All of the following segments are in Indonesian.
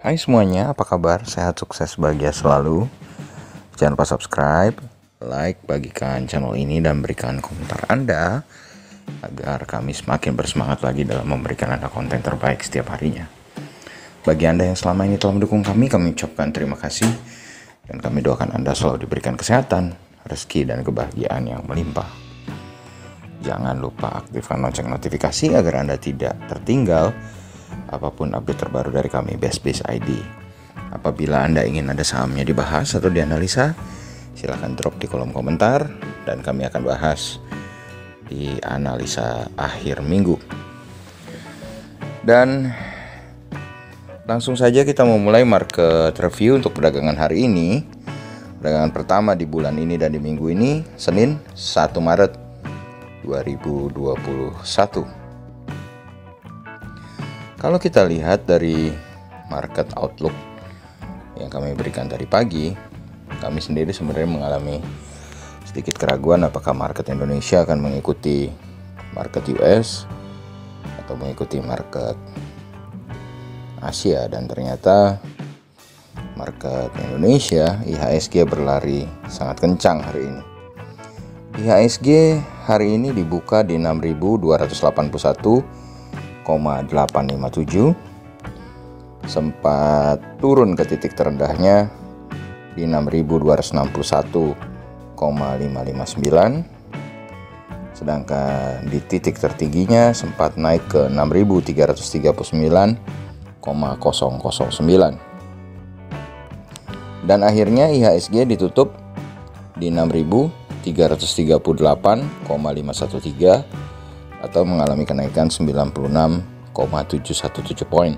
Hai semuanya, apa kabar? Sehat, sukses, bahagia selalu. Jangan lupa subscribe, like, bagikan channel ini dan berikan komentar Anda agar kami semakin bersemangat lagi dalam memberikan Anda konten terbaik setiap harinya. Bagi Anda yang selama ini telah mendukung kami ucapkan terima kasih dan kami doakan Anda selalu diberikan kesehatan, rezeki, dan kebahagiaan yang melimpah. Jangan lupa aktifkan lonceng notifikasi agar Anda tidak tertinggal apapun update terbaru dari kami Best Biz ID. Apabila Anda ingin ada sahamnya dibahas atau dianalisa, silahkan drop di kolom komentar dan kami akan bahas di analisa akhir minggu. Dan langsung saja kita memulai market review untuk perdagangan hari ini. Perdagangan pertama di bulan ini dan di minggu ini, Senin 1 Maret 2021. Kalau kita lihat dari market outlook yang kami berikan tadi pagi, kami sendiri sebenarnya mengalami sedikit keraguan apakah market Indonesia akan mengikuti market US atau mengikuti market Asia, dan ternyata market Indonesia IHSG berlari sangat kencang hari ini. IHSG hari ini dibuka di 6.281,857, sempat turun ke titik terendahnya di 6.261,559, sedangkan di titik tertingginya sempat naik ke 6.339,009, dan akhirnya IHSG ditutup di 6.338,513 atau mengalami kenaikan 96,717 poin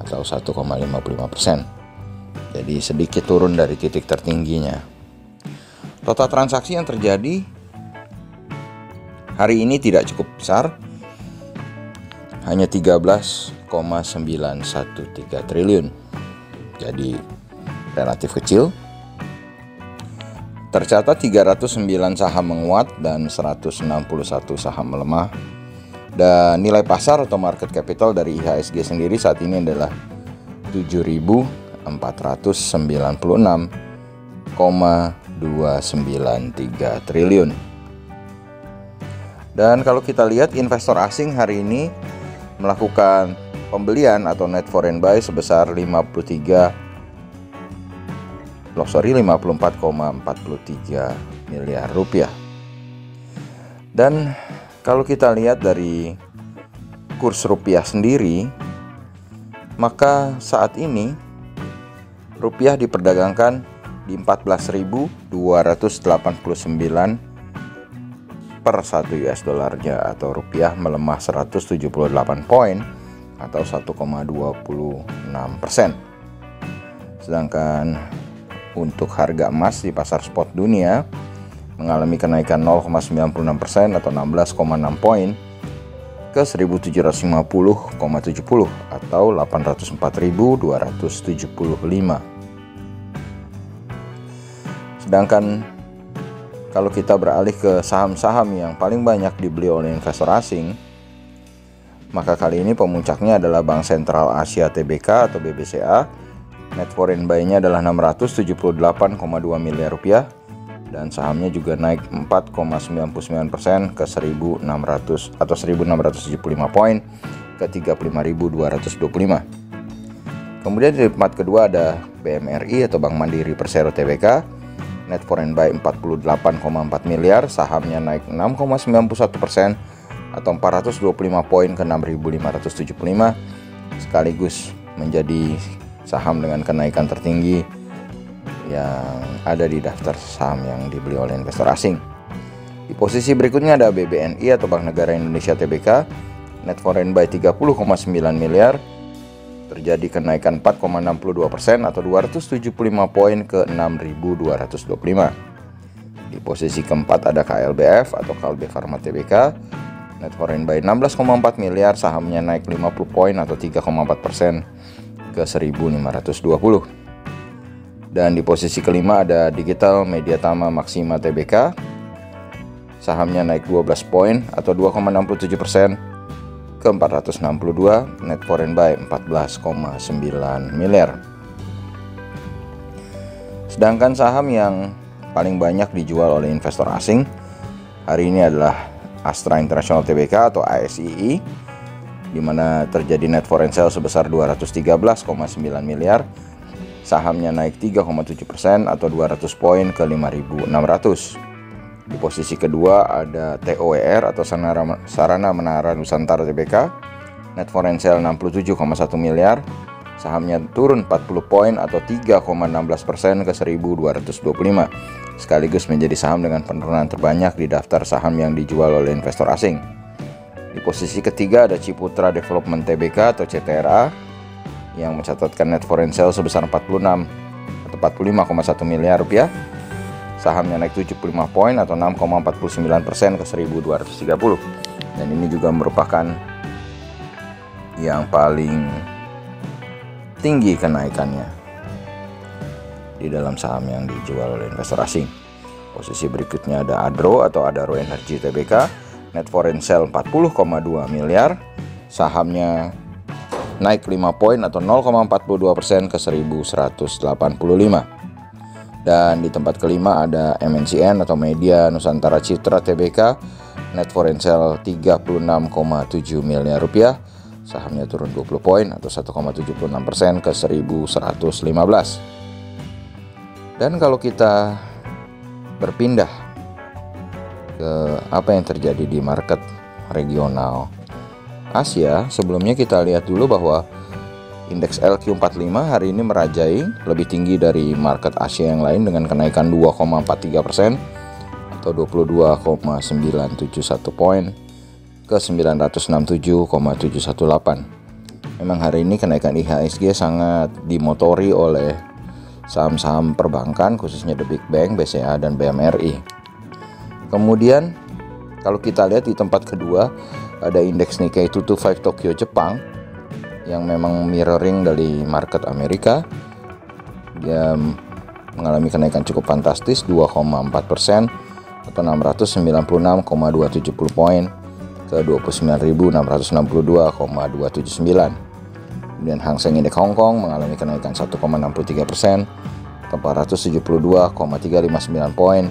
atau 1,55%. Jadi sedikit turun dari titik tertingginya. Total transaksi yang terjadi hari ini tidak cukup besar, hanya 13,913 triliun. Jadi relatif kecil. Tercatat 309 saham menguat dan 161 saham melemah. Dan nilai pasar atau market capital dari IHSG sendiri saat ini adalah 7.496,293 triliun. Dan kalau kita lihat investor asing hari ini melakukan pembelian atau net foreign buy sebesar 54,43 miliar rupiah. Dan kalau kita lihat dari kurs rupiah sendiri, maka saat ini rupiah diperdagangkan di 14.289 per 1 US dollarnya, atau rupiah melemah 178 poin atau 1,26%. Sedangkan untuk harga emas di pasar spot dunia mengalami kenaikan 0,96% atau 16,6 poin ke 1.750,70 atau 804.275. Sedangkan kalau kita beralih ke saham-saham yang paling banyak dibeli oleh investor asing, maka kali ini pemuncaknya adalah Bank Sentral Asia Tbk atau BBCA. Net foreign buy-nya adalah 678,2 miliar rupiah dan sahamnya juga naik 4,99% ke 1.600 atau 1.675 poin ke 35.225. Kemudian di tempat kedua ada BMRI atau Bank Mandiri Persero Tbk. Net foreign buy 48,4 miliar, sahamnya naik 6,91% atau 425 poin ke 6.575, sekaligus menjadi saham dengan kenaikan tertinggi yang ada di daftar saham yang dibeli oleh investor asing. Di posisi berikutnya ada BBNI atau Bank Negara Indonesia Tbk. Net foreign buy 30,9 miliar, terjadi kenaikan 4,62% atau 275 poin ke 6.225. Di posisi keempat ada KLBF atau Kalbe Farma Tbk. Net foreign buy 16,4 miliar, sahamnya naik 50 poin atau 3,4% ke 1.520. Dan di posisi kelima ada Digital Media Tama Maxima Tbk. Sahamnya naik 12 poin atau 2,67% ke ke 462, net foreign buy 14,9 miliar. Sedangkan saham yang paling banyak dijual oleh investor asing hari ini adalah Astra International Tbk atau ASII, di mana terjadi net foreign sale sebesar 213,9 miliar. Sahamnya naik 3,7% atau 200 poin ke 5.600. Di posisi kedua ada TOER atau Sarana Menara Nusantara Tbk, net foreign sale 67,1 miliar. Sahamnya turun 40 poin atau 3,16% ke 1.225, sekaligus menjadi saham dengan penurunan terbanyak di daftar saham yang dijual oleh investor asing. Di posisi ketiga ada Ciputra Development Tbk atau CTRA yang mencatatkan net foreign sale sebesar 46 atau 45,1 miliar rupiah. Sahamnya naik 75 poin atau 6,49% ke 1.230. Dan ini juga merupakan yang paling tinggi kenaikannya di dalam saham yang dijual oleh investor asing. Posisi berikutnya ada Adro atau Adaro Energy Tbk, net foreign sale 40,2 miliar. Sahamnya naik 5 poin atau 0,42% ke 1.185. Dan di tempat kelima ada MNCN atau Media Nusantara Citra Tbk, net foreign sale 36,7 miliar rupiah. Sahamnya turun 20 poin atau 1,76% ke 1.115. Dan kalau kita berpindah ke apa yang terjadi di market regional Asia, sebelumnya kita lihat dulu bahwa indeks LQ45 hari ini merajai lebih tinggi dari market Asia yang lain dengan kenaikan 2,43% atau 22,971 poin ke 967,718. Memang hari ini kenaikan IHSG sangat dimotori oleh saham-saham perbankan, khususnya The Big Bank, BCA, dan BMRI. Kemudian kalau kita lihat di tempat kedua ada indeks Nikkei 225 Tokyo Jepang yang memang mirroring dari market Amerika. Dia mengalami kenaikan cukup fantastis 2,4% atau 696,270 poin ke 29.662,279. Kemudian Hang Seng Indeks Hong Kong mengalami kenaikan 1,63% atau 472,359 poin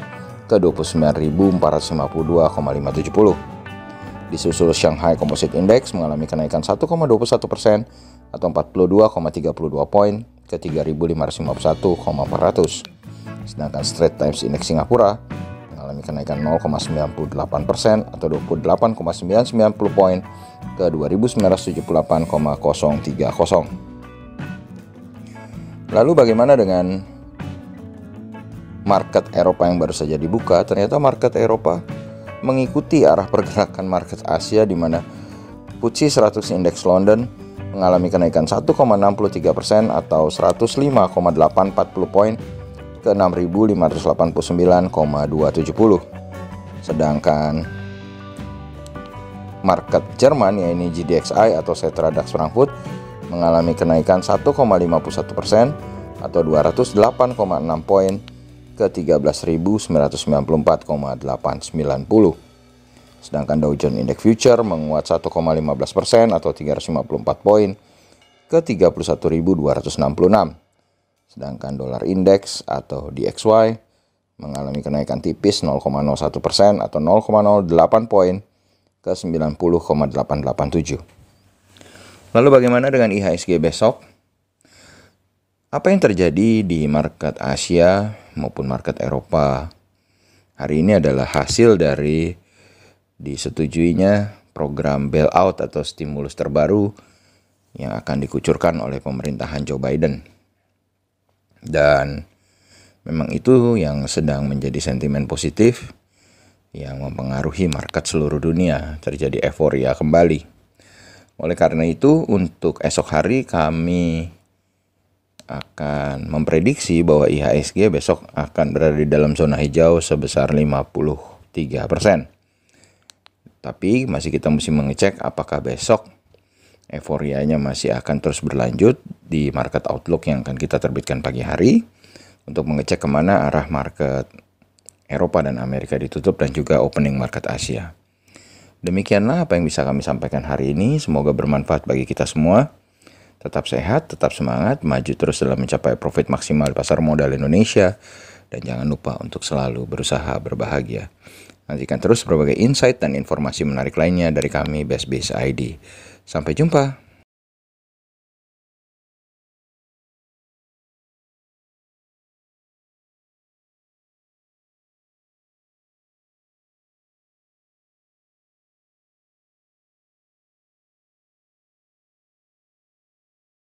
ke 29.452,570. Disusul Shanghai Composite Index mengalami kenaikan 1,21% atau 42,32 poin ke 3.551,400. Sedangkan Straits Times Index Singapura mengalami kenaikan 0,98% atau 28,990 poin ke 2.978,030. Lalu bagaimana dengan market Eropa yang baru saja dibuka? Ternyata market Eropa mengikuti arah pergerakan market Asia, di mana FTSE 100 Index London mengalami kenaikan 1,63% atau 105,840 poin ke 6.589,270. Sedangkan market Jerman, yaitu GDXI atau Xetra DAX Frankfurt, mengalami kenaikan 1,51% atau 208,6 poin ke 13.994,890. Sedangkan Dow Jones Index Future menguat 1,15% atau 354 poin ke 31.266. Sedangkan dolar indeks atau DXY mengalami kenaikan tipis 0,01% atau 0,08 poin ke 90,887. Lalu bagaimana dengan IHSG besok? Apa yang terjadi di market Asia maupun market Eropa hari ini adalah hasil dari disetujuinya program bailout atau stimulus terbaru yang akan dikucurkan oleh pemerintahan Joe Biden. Dan memang itu yang sedang menjadi sentimen positif yang mempengaruhi market seluruh dunia, terjadi euforia kembali. Oleh karena itu, untuk esok hari kami akan memprediksi bahwa IHSG besok akan berada di dalam zona hijau sebesar 53%. Tapi masih kita mesti mengecek apakah besok euforianya masih akan terus berlanjut di market outlook yang akan kita terbitkan pagi hari untuk mengecek kemana arah market Eropa dan Amerika ditutup dan juga opening market Asia. Demikianlah apa yang bisa kami sampaikan hari ini. Semoga bermanfaat bagi kita semua. Tetap sehat, tetap semangat, maju terus dalam mencapai profit maksimal di pasar modal Indonesia. Dan jangan lupa untuk selalu berusaha berbahagia. Nantikan terus berbagai insight dan informasi menarik lainnya dari kami, Best Biz ID. Sampai jumpa.